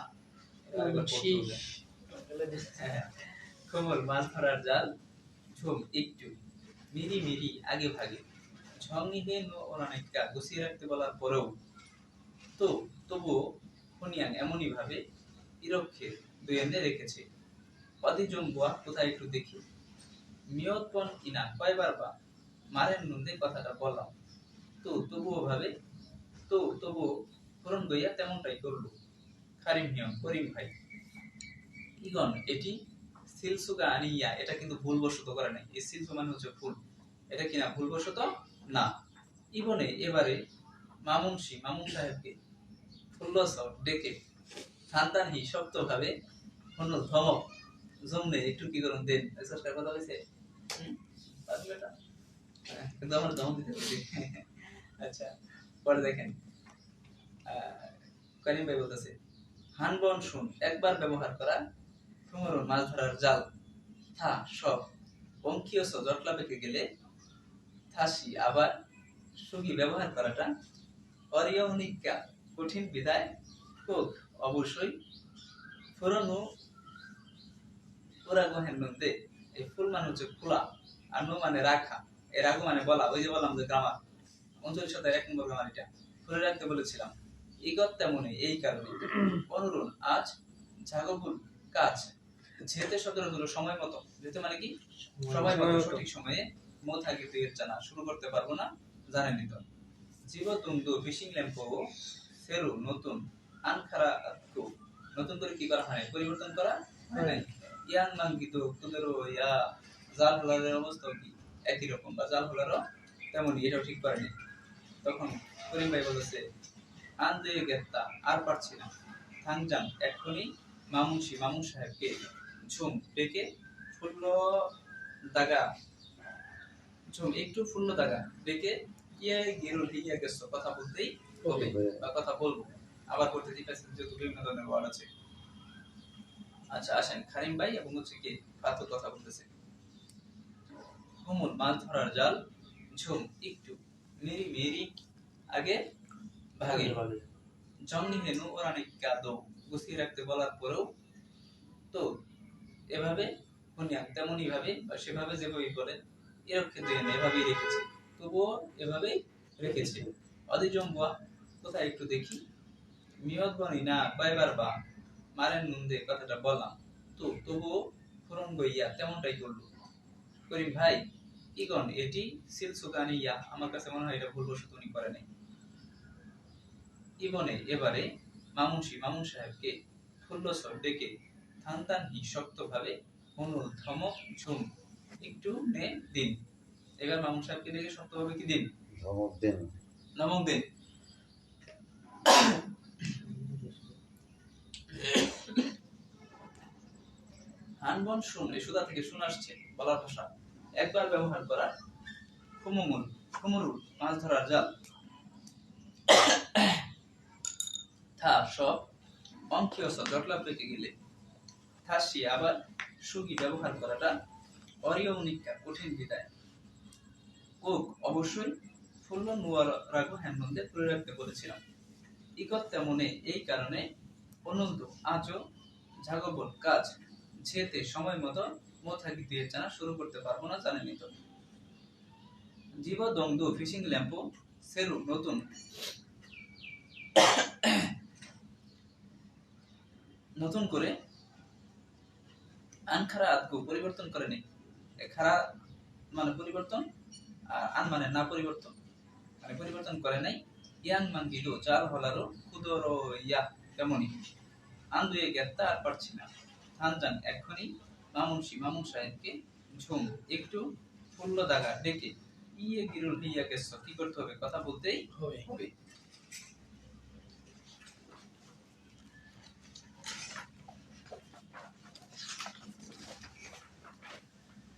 কোমল মাছ ধরার জাল, ঝুম একটু মিরি মিরি আগে ভাগে, ঝংনিহে অনেকটা গুছিয়ে রাখতে বলার পরেও তো তবুও খুনিয়াং এমনই ভাবে ইরক্ষে দুই এনে রেখেছে। অধিজম্বুয়া কোথায় একটু দেখি। মিয়তপন ইনা কয়বার বা মারের নন্দে কথাটা বললাম, তো তবুও ভাবে, তো তবুও পূরণ গইয়া তেমনটাই করলো। খারিম নিয়ম করিম ভাই ইগন এটি সিলসুগা আনিয়া, এটা কিন্তু ভুলবশত করে নাই। এই সিলসু মানে হচ্ছে ফুল, এটা কিনা ভুলবশত না। ইবনে এবারে মামুন সাহেবকে ফুল্লস ডেকে খানদানি শক্তভাবে হন ধমক জমনে একটু কি করুন দেন। সরকার কথা হয়েছে এটা কিন্তু আমার ধমক দিতে হচ্ছে। আচ্ছা, পরে দেখেন করিম ভাই বলতেছে হানবন শুন একবার ব্যবহার করা তোমার মাছ ধরার জাল থা সব অঙ্কীয় জটলা পেকে গেলে থাসি আবার সুগি ব্যবহার করাটা অরিয়নিকা কঠিন বিদায় কোক অবশ্যই ফুরনো পুরা গহেন নন্দে। এই ফুল মানে হচ্ছে খোলা আর নো মানে রাখা, এর আগু মানে বলা। ওই যে বললাম যে গ্রামার 39 1 নম্বর গ্রামার, এটা খুলে রাখতে বলেছিলাম। ইগত তেমনই এই কারণে অনুরণ আজ ঝাগবুল কাজ যেতে শব্দের হলো সময় মতো। যেতে মানে কি সময় মতো, সঠিক সময়ে মোথাকে দুইয়ের জানা শুরু করতে পারবো না, জানেনই তো। জীবতুন্দু ফিশিং ল্যাম্প সেরু নতুন আনখারা নতুন করে কি করা হয়, পরিবর্তন করা হয় নাই। ইয়াং মাঙ্গিত তোদেরও ইয়া জাল হোলারের অবস্থা কি একই রকম, বা জাল হোলারও তেমনই, এটাও ঠিক করেনি। তখন করিম ভাই বলেছে আন্দে গেত্তা আর পারছি না, থাংজাং এক্ষুনি মামুন সাহেবকে ঝুম ডেকে ফুল্ল দাগা, ঝুম একটু ফুল্ল দাগা ডেকে ইয়ে গেরুল হিয়া গেছো কথা বলতেই হবে বা কথা বলবো। আবার করতে দিতেছে যেহেতু বিভিন্ন ধরনের ওয়ার্ড আছে। আচ্ছা আসেন, খারিম ভাই এবং হচ্ছে কি ফাতু কথা বলতেছে। হুমুল মাছ ধরার জাল, ঝুম একটু, মেরি মেরি আগে ভাগে, জংনি হেনু ওরানে কাদো, গুছিয়ে রাখতে বলার পরেও তো এভাবে হুনিয়া তেমনই ভাবে বা সেভাবে যেভাবে বলেন এরকম কিন্তু এভাবেই রেখেছে, তবুও এভাবেই রেখেছে। অধিজম্বা কোথায় একটু দেখি, মিয়ত বনি না কয়বার বা মারেন নুন্দে কথাটা বললাম, তো তবুও ফুরন গইয়া তেমনটাই করলো। করিম ভাই ইগন এটি সিলসুকানি ইয়া, আমার কাছে মনে হয় এটা ভুলবশত উনি করে নাই। ইবনে এবারে মামুন সাহেবকে ফুল্লস্বর ডেকে থানতান হি শক্তভাবে হনুল ধমক ঝুম একটু নে দিন। এবার মামুন সাহেবকে ডেকে শক্তভাবে কি দিন, ধমক দিন। নমক দিন। হানবন শুন, এই সুদা থেকে শুন আসছে বলার ভাষা, একবার ব্যবহার করা। কুমুরুল মাছ ধরার জাল, থা সব অঙ্কীয় জটলা পেকে গেলে, থাসি আবার সুগি ব্যবহার করাটা অরিয়মনিকা কঠিন বিদায়। ওক অবশ্যই ফুল্ল নুয়ার রাগু হ্যান্ডে ধরে রাখতে বলেছিলাম। ইকত তেমনে এই কারণে অনন্ত আজও ঝাগবল কাজ ঝেতে সময় মতো মোথাকি দিয়ে জানা শুরু করতে পারবো না, জানেনি তো। জীব দংদু ফিশিং ল্যাম্পো সেরু নতুন করে আনখারা আদগু পরিবর্তন করেনি। খারা মানে পরিবর্তন, আর আন মানে না পরিবর্তন, মানে পরিবর্তন করে নাই। ইয়াং মানগিলো জাল হলারো খুদরো ইয়া তেমনি আন্দুয়ে গেত্তা আর পারছি না। থানজান এক্ষুনি মামুন সাহেবকে ঝুম একটু ফুল্ল দাগা ডেকে ইয়ে গিরুল হিয়া কেস, কি করতে হবে, কথা বলতেই হবে।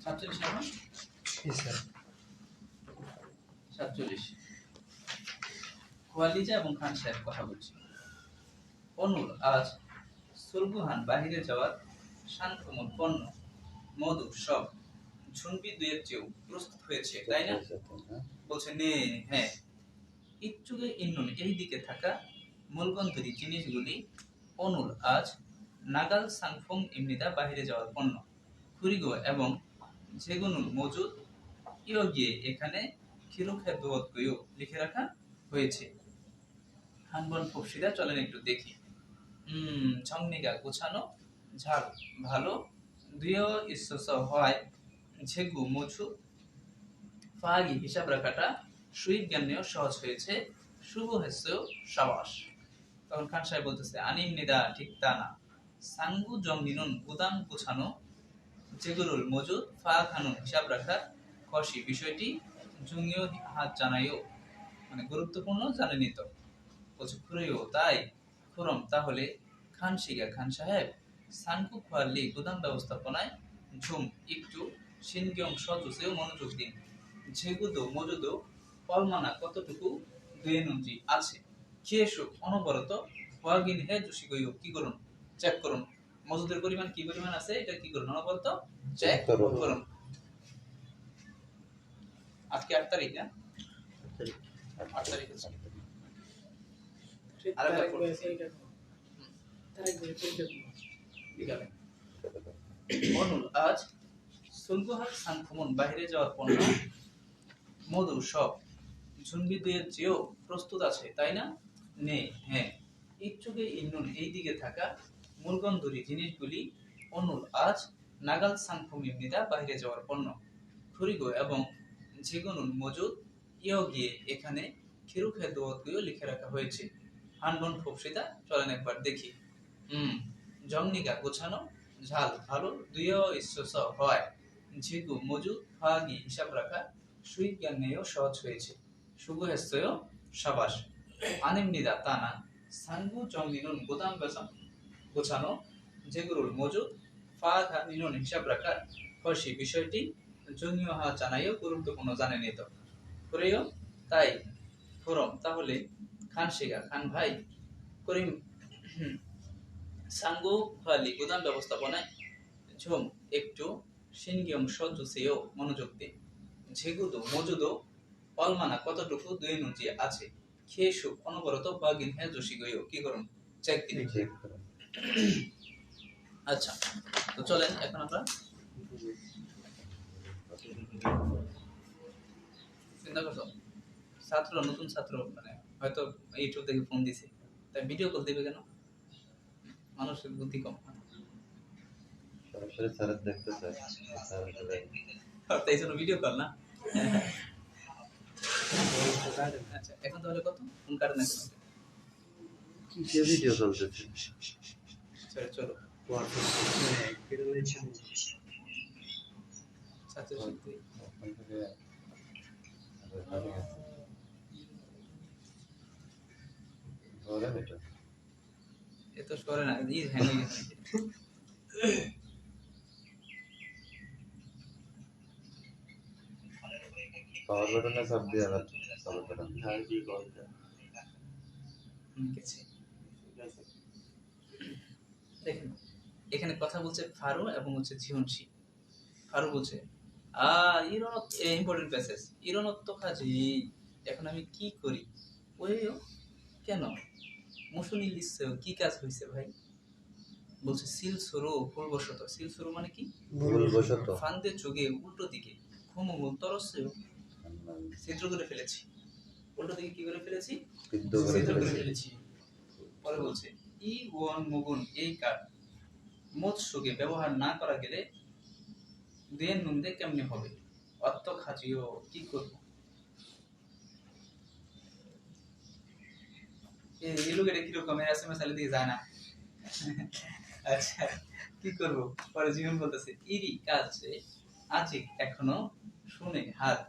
সাতচল্লিশ এখন জি স্যার। 47 খোয়ালিজা এবং খান সাহেব কথা বলছি। অনুর আজ সুলগুহান বাহিরে যাওয়ার শানকমল পণ্য মধু সব ঝুনবি দুয়ের চেয়েও প্রস্তুত হয়েছে, তাই না? বলছে নে হ্যাঁ। ইচ্ছুকে ইন্নুন এই দিকে থাকা মূলগন্ধরি জিনিসগুলি অনুর আজ নাগাল সাংফং এমনিদা বাহিরে যাওয়ার পণ্য খুরিগো এবং যেগুনুল মজুদ ইও গিয়ে এখানে খিরুখের দোয়াতকেও লিখে রাখা হয়েছে। হানবন ফপসিদা চলেন একটু দেখি। ঝংনিগা গোছানো, ঝাল ভালো, দুইও ইস্যস হয়, ঝেগু মজু ফাগি হিসাব রাখাটা সুইট জ্ঞানেও সহজ হয়েছে, শুভ হেসেও সাবাস। তখন খান সাহেব বলতেছে আনিম নিদা ঠিক তা না, সাঙ্গু জংনিনুন গুদাম গোছানো, যেগুলোর মজুদ ফা খানুন হিসাব রাখার খসি বিষয়টি জুঙ্গিও হাত জানাইও, মানে গুরুত্বপূর্ণ জানেনি তো। বলছে খুরেও তাই, খুরম তাহলে খান সাহেব সানকু খোয়ালি গুদাম ব্যবস্থাপনায় ঝুম একটু সিনগিয়ং সজুসেও মনোযোগ দিন। যেগুদো মজুদো কলমানা কতটুকু দুয়েনুজি আছে, খেয়েসু অনবরত ওয়াগিন হে জুসি গইও কি করুন, চেক করুন মজুদের পরিমাণ কি পরিমাণ আছে, এটা কি করুন অনবরত চেক করুন। আজকে 8 তারিখ, না 8 তারিখ আছে। অনুল আজ সুলগুহার সাংখমন বাহিরে যাওয়ার পণ্য মধু সব ঝুনবি দুয়ের চেয়েও প্রস্তুত আছে, তাই না? নে হ্যাঁ। ইচ্ছুকে ইন্নুন এই দিকে থাকা মূলগন্ধরি জিনিসগুলি অনুল আজ নাগাল সাংখম এমনিদা বাহিরে যাওয়ার পণ্য খুরিগো এবং যেগুনুন মজুদ ইয়েও গিয়ে এখানে খিরুখে দোয়াতগুলো লিখে রাখা হয়েছে। হানবন ফপসিদা চলেন একবার দেখি। জংনিগা গোছানো, ঝাল ভালো, দুইও ইস্যস হয়, ঝিগু মজুদ ফাগি হিসাব রাখা সুইট জ্ঞানেও সহজ হয়েছে, শুভ হেসেও সাবাস। আনিমনিদা তা না, সাঙ্গু জংনিনুন গুদাম গোছানো, যেগুলোর মজুদ ফা খানিনুন হিসাব রাখার খসি বিষয়টি জঙ্গীয় হওয়া জানাইও গুরুত্বপূর্ণ জানেনি তো। করেও তাই, ফোরম তাহলে খান ভাই, করিম 상구 관리 গুদাম ব্যবস্থাপনায় 좀 একটু 신경 써주세요. মনোযোগ দিন। যেগুলো মজুদ 얼마나 কতটুকু দৈনন্দি আছে 계속 অনবরত 확인해 주시고요. কি করুন? চেক দিন। চেক করুন। আচ্ছা, তো চলেন এখন আমরা চিন্তা করছো ছাত্র নতুন ছাত্র মানে হয়তো ইউটিউব থেকে ফোন দিছে তাই ভিডিও কল দিবে কেন? মানুষের বুদ্ধি কম। সরাসরি স্যারের দেখতে চাই। স্যার আসলে তাই জন্য ভিডিও কল না। আচ্ছা, এখন তাহলে কত ফোন কাটে না কেন? কিসের ভিডিও চলতেছে? চলো ছাত্র শিক্ষার্থী ওখান থেকে ধরেন এটা। এ তো সরে না ই হ্যাং হয়ে গেছে। পাওয়ার বাটনে চাপ দিয়ে আবার চালু করেন। গেছে। দেখেন এখানে কথা বলছে ফারু এবং হচ্ছে জিহনশি। ফারু বলছে 이런 ইম্পর্টেন্ট প্যাসেজ 이런 어떡하지 এখন আমি কি করি? ওইও কেন মুসুনি লিখছে কি কাজ হইছে ভাই? বলছে সিল সরো ভুলবশত। সিল সরো মানে কি? ভুলবশত। ফান্দে চোখে উল্টো দিকে ঘুমুমুল তরসেও ছিদ্র করে ফেলেছি। উল্টো দিকে কি করে ফেলেছি? ছিদ্র করে ফেলেছি। পরে বলছে ই ওয়ান মুগুন এই কার্ড মৎস্যকে ব্যবহার না করা গেলে দেন নন্দে কেমনে হবে? অর্থ খাজিও কি করব? এই লোকের কিরকম এসএমএস আলে দিয়ে যায় না। আচ্ছা কি করব? পরে জীবন বলতেছে ইরি কাছে আজি এখনো শুনে হাত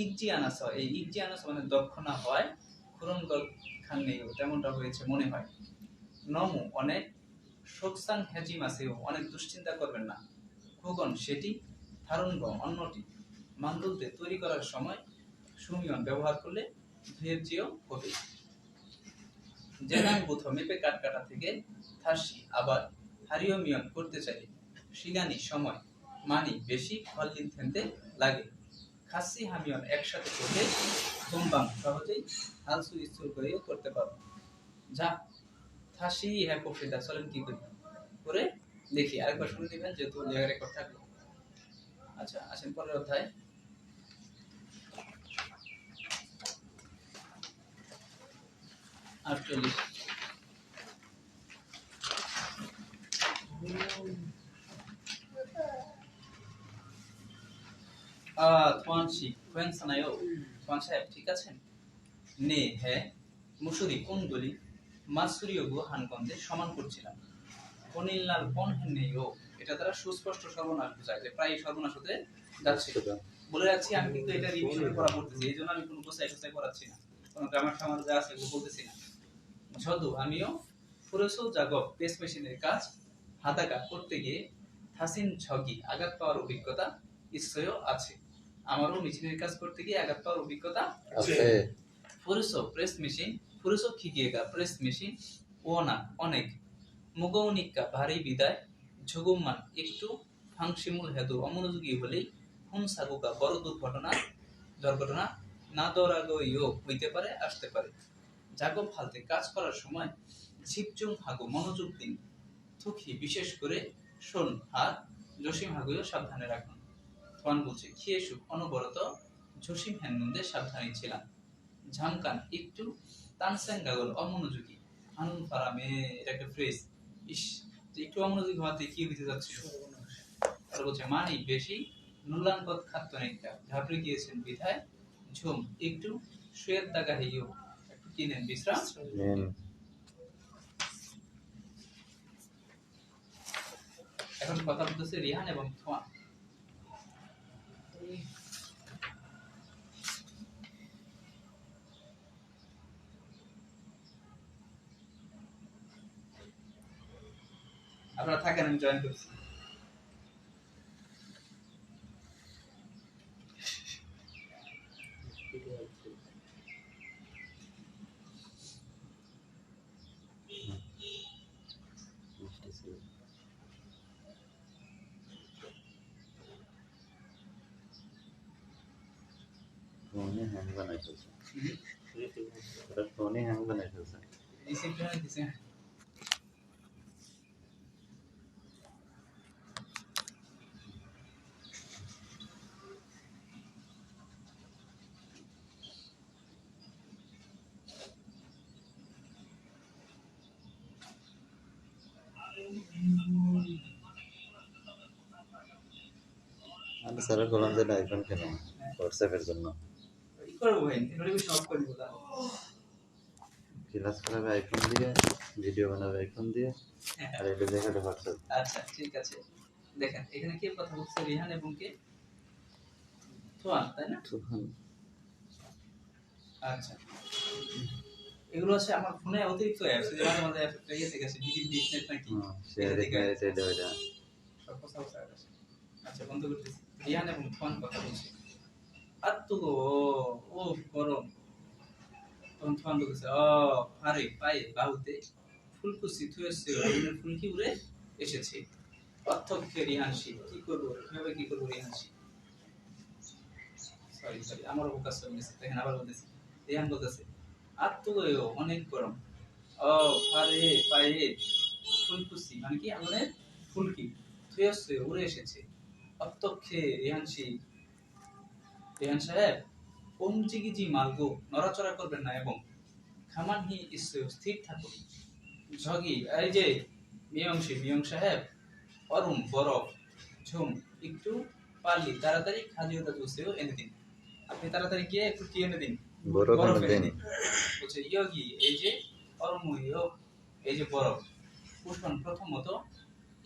ইকজি আনাস এই ইকজি আনাস মানে দক্ষ না হয় খুরনগল খান নেই তেমনটা হয়েছে মনে হয়। নমু অনেক শোকসান হেজিম আছে অনেক দুশ্চিন্তা করবেন না। খুগন সেটি ধারণগ অন্যটি মান্দুলতে তৈরি করার সময় সুমিয়ন ব্যবহার করলে ধুয়ের চেয়েও হবে। জেনান বুথ মেপে কাটকাটা থেকে থাসি আবার হারিয়মিয়ন করতে চাই শিলানি সময় মানি বেশি ফললিন থেনতে লাগে। খাসি হামিয়ন একসাথে করলে কুম্বাং সহজেই হালসু স্থূল করেও করতে পারো। যা থাসি হ্যাঁ কফিদা চলেন কি করি করে দেখি আরেকবার শুনে দিবেন যেহেতু লেখার রেকর্ড থাকলো। আচ্ছা আসেন পরের অধ্যায়। আটচল্লিশ থোয়ানসি খোয়েন সানায়ও থোয়ান সাহেব ঠিক আছেন? নে হ্যাঁ মুসুরি কোনগুলি মাসুরিও গো হানগন্ধে সমান করছিলাম। কনিল্লাল কোন হেনেও এটা দ্বারা সুস্পষ্ট সর্বনাশ বোঝায় যে প্রায় সর্বনাশ হতে যাচ্ছে। বলে রাখছি আমি কিন্তু এটা রিভিশন করা পড়তেছি এই জন্য আমি কোনো কোসাই টোসাই করাচ্ছি না, কোনো গ্রামার সামার যা আছে এগুলো বলতেছি না। যদু আমিও ফুরসো জাগব পেস মেশিনের কাজ হাতাকা করতে গিয়ে থাসিন ঝগি আঘাত পাওয়ার অভিজ্ঞতা নিশ্চয়ই আছে। আমারও মেশিনের কাজ করতে গিয়ে আঘাত পাওয়ার অভিজ্ঞতা আছে। ফুরসো প্রেস মেশিন ফুরসো খিগিয়েগা প্রেস মেশিন ওনা অনেক মুগৌনিকা ভারী বিদায় ঝুগুমান একটু ফাংশিমুল হেতু অমনোযোগী হলেই হুন সাগুকা বড় দুর্ঘটনা না দৌড়াগইও হইতে পারে আসতে পারে। জাগো ফালতে কাজ করার সময় ঝিপজুম হাগু মনোযোগ দিন। থুকি বিশেষ করে শোন আর জসিম হাগুও সাবধানে রাখুন। থোয়ান বলছে খেয়ে সুখ অনবরত জসিম হ্যান্নন্দে সাবধানী ছিলাম। ঝামকান একটু তানসেন গাগল অমনোযোগী আনুন ফারামে এটা একটা ফ্রেজ। ইস একটু অমনোযোগী হওয়াতে কি হইতে যাচ্ছে? আর বলছে মানি বেশি নুলানপথ খাদ্য নেতা ঝাপড়ে গিয়েছেন বিধায় ঝুম একটু শুয়ের দাগা হইও একটু কিনেন বিশ্রাম। এখন কথা বলতেছে রিহান এবং থোয়ান। আপনারা থাকেন আমি জয়েন করছি। হ্যাং বানাই ফেলছে হুম, এটা ফোনই হ্যাং বানাই ফেলছে রিসিভ করে দিছে। আমি স্যারে বললাম যে আইফোন কেন হোয়াটসঅ্যাপের জন্য ই করবো ভাই, নোটিফিকেশন অফ করে দিবো তাহলে। ক্লাস করাবে আইফোন দিয়ে ভিডিও বানাবে আইফোন দিয়ে হ্যাঁ, আর এটা দেখাবে হোয়াটসঅ্যাপ আচ্ছা ঠিক আছে। দেখেন এখানে কে কথা বলছে, রিহান এবং কে সোহান, তাই না? তখন আচ্ছা, এগুলো হচ্ছে আমার ফোনে অতিরিক্ত অ্যাপস, যে মাঝে মাঝে অ্যাপস ইয়ে থেকে আছে, ডিজিট ডিসনেট নাকি শেয়ার দেখে এটা ওইটা সব কথা বলছে আর আছে। আচ্ছা বন্ধ করতেছি। রিহান এবং সোহান কথা বলছে। আর তো ও গরম। তখন সোহান বলতেছে, ও আরে পায়ে বাহুতে ফুলকুচি থুয়েছে, ওদের ফুলকি উড়ে এসেছে। অর্থক্ষে রিহানসি কি করবো, কিভাবে কি করবো রিহানসি। সরি সরি, আমারও ফোকাস হয়ে গেছে। দেখেন আবার বলতেছি, রিহান বলতেছে, আর তো অনেক গরম। ও আরে পায়ে ফুলকুচি মানে কি আগুনের ফুলকি থুয়েছে উড়ে এসেছে। অর্থক্ষে রিহানসি, রিহান সাহেব ওমজিগিজি মালগো, নড়াচড়া করবেন না এবং খামানহি ইসে স্থির থাকুন। ঝগি এই যে মিয়ং সাহেব, অরুণ বরফ ঝুম একটু পারলি তাড়াতাড়ি খাদিওটা জুসেও এনে দিন। আপনি তাড়াতাড়ি গিয়ে একটু কি এনে দিন, বরফ বরফ এনে এনে দিন। দিন। বলছে ইয়োগি এই যে অরুণ ইয়ো এই যে বরফ। পুষ্পন প্রথমত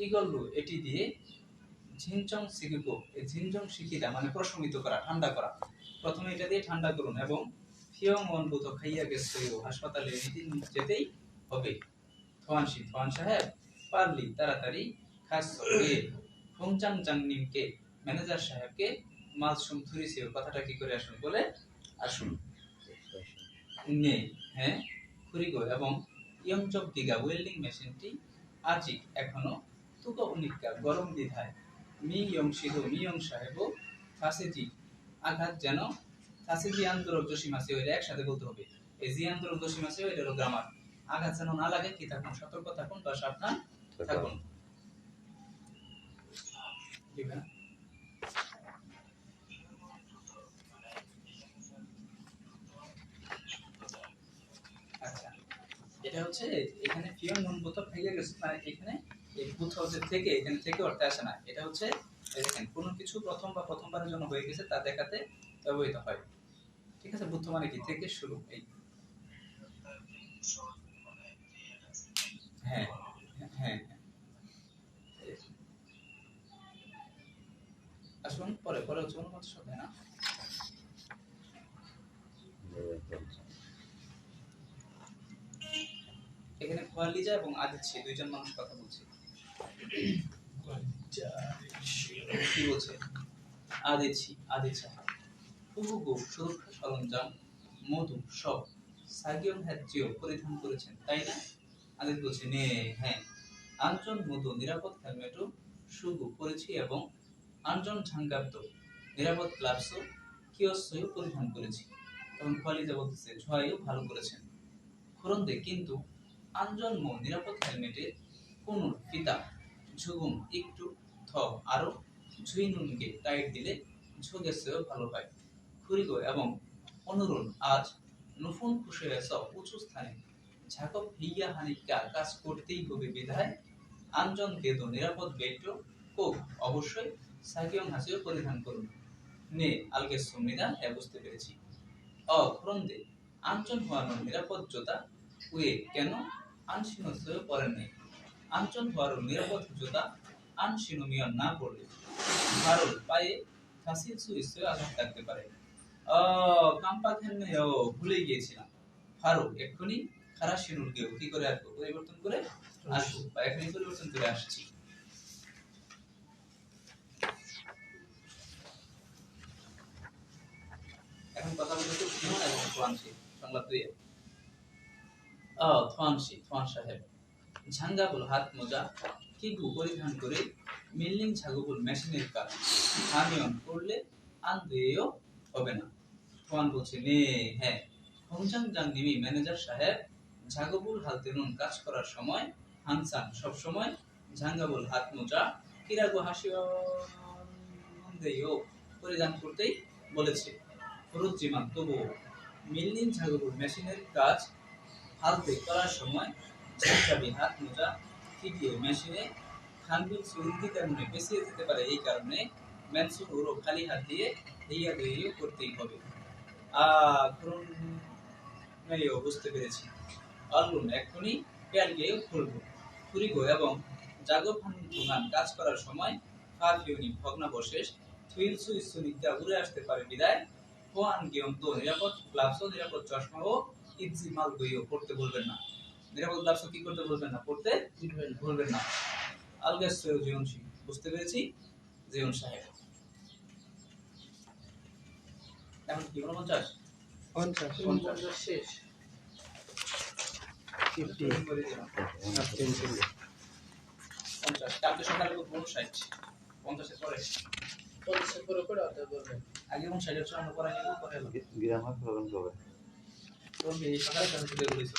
ইগল্লু এটি দিয়ে ঝিনচং শিকিকো, এই ঝিনচং শিকিটা মানে প্রশমিত করা, ঠান্ডা করা। প্রথমে এটা দিয়ে ঠান্ডা করুন এবং ফিয়ং অনবুত খাইয়া গেছে, হাসপাতালে যেতেই হবে। থোয়ান সাহেব পারলি তাড়াতাড়ি খাস করে ফংচাং চাংনিমকে, ম্যানেজার সাহেবকে মালসুম থুরিসিও কথাটা কি করে আসুন বলে আসুন। নে হ্যাঁ খুরিগো এবং ইয়ংচক দিগা ওয়েল্ডিং মেশিনটি আজই এখনো তুকো উনিকা গরম বিধায় মি ইয়ং সাহেব ফাসেজি আঘাত যেন ফাসেজি আন্দোলক জসিমাসে ওইটা একসাথে বলতে হবে। এই জি আন্দোলক জসিমাসে ওইটা হলো গ্রামার। আঘাত যেন না লাগে কি থাকুন, সতর্ক থাকুন বা সাবধান থাকুন। ঠিক না? আচ্ছা, এটা হচ্ছে এখানে ফিয়ং মনবুত হয়ে গেছে, মানে এখানে এই বুথ হাউসের থেকে এখানে থেকে অর্থে আসে না। এটা হচ্ছে দেখেন কোনো কিছু প্রথম বা প্রথমবারের জন্য হয়ে গেছে তা দেখাতে ব্যবহৃত হয়। ঠিক আছে, বুথ মানে কি থেকে শুরু। এই হ্যাঁ হ্যাঁ হ্যাঁ। আসুন পরে পরে হচ্ছে অনুমত শব্দ না। এখানে খোয়ালিজা এবং আদিচ্ছি দুইজন মানুষ কথা বলছে। কি বলছে? আদিচ্ছি হুবহু সুরক্ষা সরঞ্জাম মধু সব সাগিয়ং হ্যাচিও পরিধান করেছেন তাই না? আদিত বলছে নে হ্যাঁ। আঞ্জন মধু নিরাপদ হেলমেটও সুগু পরেছি এবং আঞ্জন ঝাঙ্গাব্দ নিরাপদ গ্লাভসও কিয়সও পরিধান করেছি। তখন খোয়ালিজা বলতেছে ঝয়ও ভালো করেছেন। খরন্দে কিন্তু আঞ্জন মো নিরাপদ হেলমেটের কোন ফিতা ঝুগুম একটু থ আরো ঝুইনুনকে টাইট দিলে ঝুগেছেও ভালো হয়। খুরিগো এবং অনুরণ আজ নুফুন খুশে সব উঁচু স্থানে ঝাঁকপ হিয়া হানিকা কাজ করতেই হবে বিধায় আঞ্জন দেদ নিরাপদ বেল্টও কোক অবশ্যই সাকিয়ং হাসিও পরিধান করুন। নে আলগে সুমিদা বুঝতে পেরেছি। খরন্দে আঞ্চন হওয়ানো নিরাপদ জোতা উয়ে কেন আনসিনসেও পরেন নাই। আঞ্চন হওয়ার নিরাপদ জোতা আনসিনোমিয়ন না পড়লে ভারত পায়ে ফাঁসির সুইসে আঘাত লাগতে পারে। কাম্পা খেলনে ভুলে গিয়েছিলাম। ফারুক এক্ষুনি খারা শিনুরকে কি করে আসবো, পরিবর্তন করে আসবো বা এখনই পরিবর্তন করে আসছি। এখন কথা বলতে শুনুন এবং থোয়ানসি সংলাপ দিয়ে। থোয়ান সাহেব ঝাঙ্গাবুল হাত মোজা কিগু পরিধান করে মিল্লিং ঝাগুবুল মেশিনের কাজ হামিয়ন করলে আনদেও হবে না। ফোয়ান বলছে নে হ্যাঁ হংজাং জাংনিমি ম্যানেজার সাহেব ঝাগবুল হালতেনুন কাজ করার সময় হানসান সব সময় ঝাঙ্গাবুল হাত মোজা কিরাগো হাসিও পরিধান করতেই বলেছে ফরুজ্জিমান তবু মিল্লিন ঝাগবুল মেশিনের কাজ হালতে করার সময় ঝাঁকাবি হাত মোজা ফিটিয়ে মেশিনে খানবিল সুইন্দি তেমনি পেঁচিয়ে যেতে পারে এই কারণে ম্যানসুর ওরও খালি হাত দিয়ে হেইয়া দেইও করতেই হবে করুন মেয়েও বুঝতে পেরেছি আল্লুন এক্ষুনি প্যালকেও খুলবো খুলিগো এবং জাগোফান কাজ করার সময় ফারফিউনি ভগ্নাবশেষ থুইলসু ইসুনিকা উড়ে আসতে পারে বিদায় হোয়ান গিয়ন তো নিরাপদ গ্লাভসও নিরাপদ চশমা ও ইজি মাল গইও পড়তে বলবেন না নিরাপদ গ্লাভসও কি করতে বলবেন না পড়তে ভুলবেন না আলগাসেও জীবনশী বুঝতে পেরেছি জীবন সাহেব এখন কি 49 50 শেষ 50 করে দিলাম আর পেন্সিল 50 কালকে সকালে 50 50 এর পরে 50 এর পরে করে অর্ধেক করবেন আগে 50 এর জন্য পরে নিব পরে গ্রামার প্রবলেম কবে তো এই সকালে ক্লাস শুরু করেছি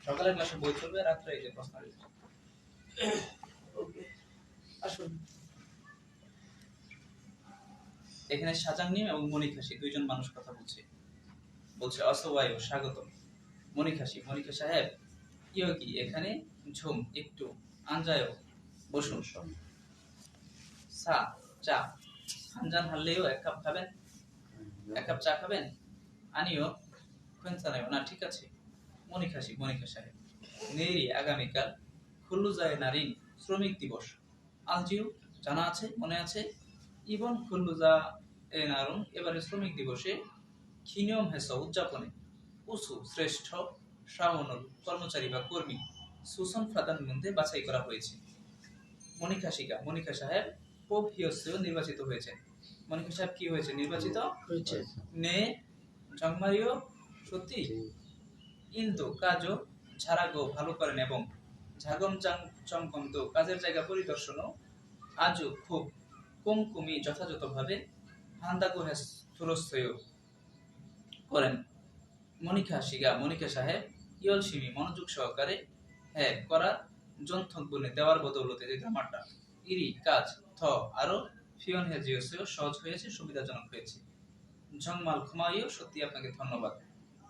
সকালে ক্লাসে বই চলবে রাতে এই যে প্রশ্ন ওকে আসুন এখানে সাজাংনিম এবং মনিখাসি দুইজন মানুষ কথা বলছে অসবায়ু স্বাগত মনিখা সাহেব ইও কি এখানে ঝুম একটু আঞ্জায়ও বসুন সা চা হানজান হারলেও এক কাপ খাবেন এক কাপ চা খাবেন আনিও খুনসানায়ও না ঠিক আছে মনিখা সাহেব নেরি আগামীকাল খুল্লুজায় নারীন শ্রমিক দিবস আলজিও জানা আছে মনে আছে ইবন খুল্লুজা এ নারুন এবারে শ্রমিক দিবসে খিনিয়ম হেস উদযাপনে উসু শ্রেষ্ঠ শ্রাবণল কর্মচারী বা কর্মী সুসন ফাদান মধ্যে বাছাই করা হয়েছে মনিকা সাহেব পোপ হিয়সেও নির্বাচিত হয়েছেন মনিকা সাহেব কি হয়েছে নির্বাচিত হয়েছে নে জংমারিও সত্যি ইন্দো কাজও ঝাড়াগো ভালো করেন এবং ঝাগম চমকন্ত কাজের জায়গা পরিদর্শনও আজও খুব কমকুমি যথাযথভাবে হান্দাগো হেস থুরস্থয় করেন মনিকা সাহেব ইয়লসিমি মনোযোগ সহকারে হ্যাঁ করার যন্ত্রক বলে দেওয়ার বদৌলতে যে গ্রামারটা ইরি কাজ থ আরো ফিয়ন হেজিওসেও সহজ হয়েছে সুবিধাজনক হয়েছে ঝংমাল খুমাইও সত্যি আপনাকে ধন্যবাদ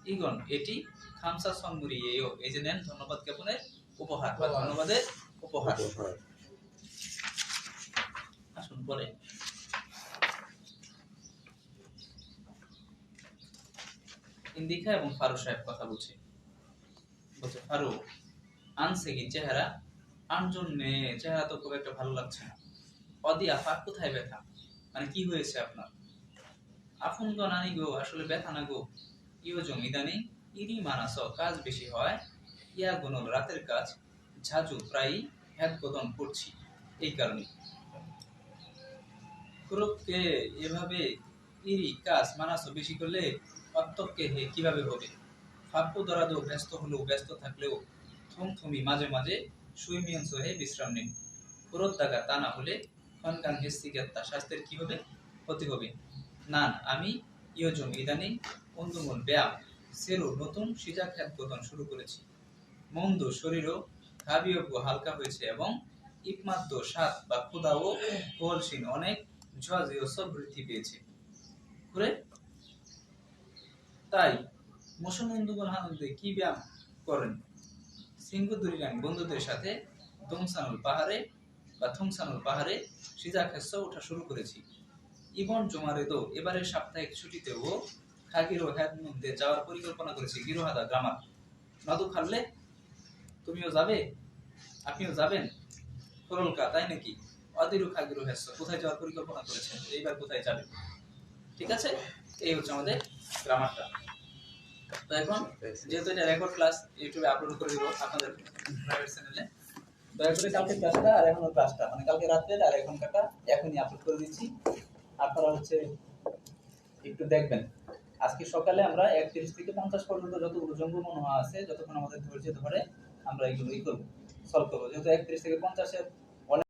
ইগন এটি খামসা সংমুরিয়েও এই যে নেন ধন্যবাদ জ্ঞাপনের উপহার বা ধন্যবাদের উপহার আসুন পরে ইন্দিকা এবং ফারু সাহেব কথা বলছে ফারু আনসেগি চেহারা আনজন্যে চেহারা তো খুব একটা ভালো লাগছে না অদি আফা কোথায় ব্যথা মানে কি হয়েছে আপনার আফুন গো নানি গো আসলে ব্যথা না গো ইয়োজং ইদানি ইরি মানাস কাজ বেশি হয় ইয়া গুণল রাতের কাজ ঝাজু প্রায় হ্যাদ গদন করছি এই কারণে খুরককে এভাবে ইরি কাজ মানাস বেশি করলে অত্যককে হে কিভাবে হবে ফাপ্পু দরাদো ব্যস্ত থাকলেও থমথমি মাঝে মাঝে সুইমিয়ন্স হয়ে বিশ্রাম নিন পুরোত দাগা তা না হলে খনকান হেস্তিগাত্তা স্বাস্থ্যের কি হবে ক্ষতি হবে নান আমি ইয়োজম ইদানিং অন্দুমল ব্যায়াম সেরু নতুন সিজা খ্যাত গঠন শুরু করেছি মন্দ শরীরও খাবিয়োগ্য হালকা হয়েছে এবং ইকমাত্র স্বাদ বা ক্ষুধা ও কোহলসীন অনেক ঝিও সব বৃদ্ধি পেয়েছে করে তাই মোশন বন্ধুগণ হানন্দে কি ব্যায়াম করেন সিংহদুরিরাং বন্ধুদের সাথে থংসানুল পাহাড়ে সিজা খেস্য ওঠা শুরু করেছি ইবন জমারেদো এবারের সাপ্তাহিক ছুটিতেও খাগিরো হ্যাদ মধ্যে যাওয়ার পরিকল্পনা করেছি গিরোহাদা গ্রামার নদু খাললে তুমিও যাবে আপনিও যাবেন করলকা তাই নাকি অদিরু খাগিরো হেস্য কোথায় যাওয়ার পরিকল্পনা করেছেন এইবার কোথায় যাবেন ঠিক আছে এই হচ্ছে আমাদের গ্রামারটা তো এখন যেহেতু এটা রেকর্ড ক্লাস ইউটিউবে আপলোড করে দিব আপনাদের প্রাইভেট চ্যানেলে দয়া করে কালকে ক্লাসটা আর এখনো ক্লাসটা মানে কালকে রাত্রে আর এখনকারটা এখনই আপলোড করে দিচ্ছি আপনারা হচ্ছে একটু দেখবেন আজকে সকালে আমরা 31 থেকে 50 পর্যন্ত যতগুলো জঙ্গমন আছে যতক্ষণ আমাদের ধৈর্য ধরে আমরা এগুলোই করব সলভ করব যেহেতু 31 থেকে 50 এর